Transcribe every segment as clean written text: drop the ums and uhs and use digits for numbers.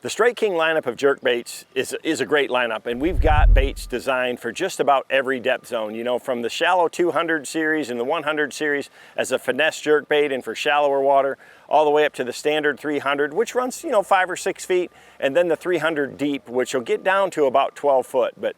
The Straight King lineup of jerk baits is a great lineup, and we've got baits designed for just about every depth zone. You know, from the shallow 200 series and the 100 series as a finesse jerk bait and for shallower water, all the way up to the standard 300, which runs, 5 or 6 feet, and then the 300 deep, which will get down to about 12 foot. But,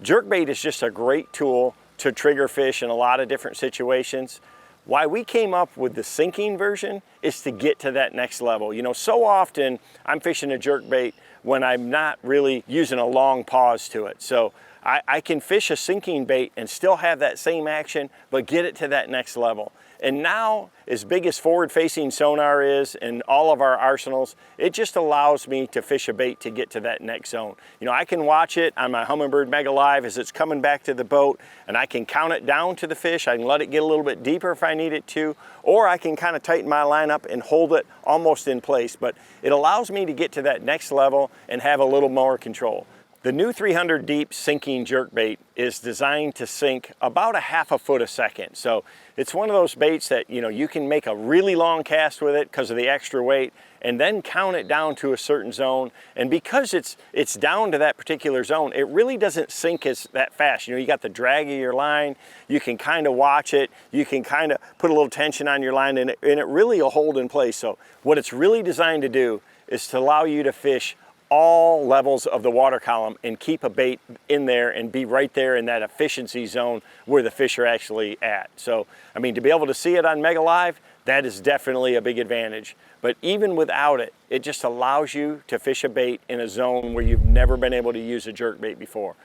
jerk bait is just a great tool to trigger fish in a lot of different situations. Why we came up with the sinking version is to get to that next level. So often I'm fishing a jerkbait when I'm not really using a long pause to it. So I can fish a sinking bait and still have that same action, but get it to that next level. And now, as big as forward-facing sonar is in all of our arsenals, it just allows me to fish a bait to get to that next zone. I can watch it on my Humminbird Mega Live as it's coming back to the boat, and I can count it down to the fish. I can let it get a little bit deeper if I need it to, or I can kind of tighten my line up and hold it almost in place. But it allows me to get to that next level and have a little more control. The new 300 deep sinking jerkbait is designed to sink about 1/2 foot a second. So it's one of those baits that you can make a really long cast with it because of the extra weight, and then count it down to a certain zone. And because it's down to that particular zone, it really doesn't sink that fast. You got the drag of your line, you can kind of watch it, you can kind of put a little tension on your line, and it really will hold in place. So what it's really designed to do is to allow you to fish all levels of the water column and keep a bait in there and be right there in that efficiency zone where the fish are actually at. So, to be able to see it on Mega Live, that is definitely a big advantage. But even without it, it just allows you to fish a bait in a zone where you've never been able to use a jerk bait before.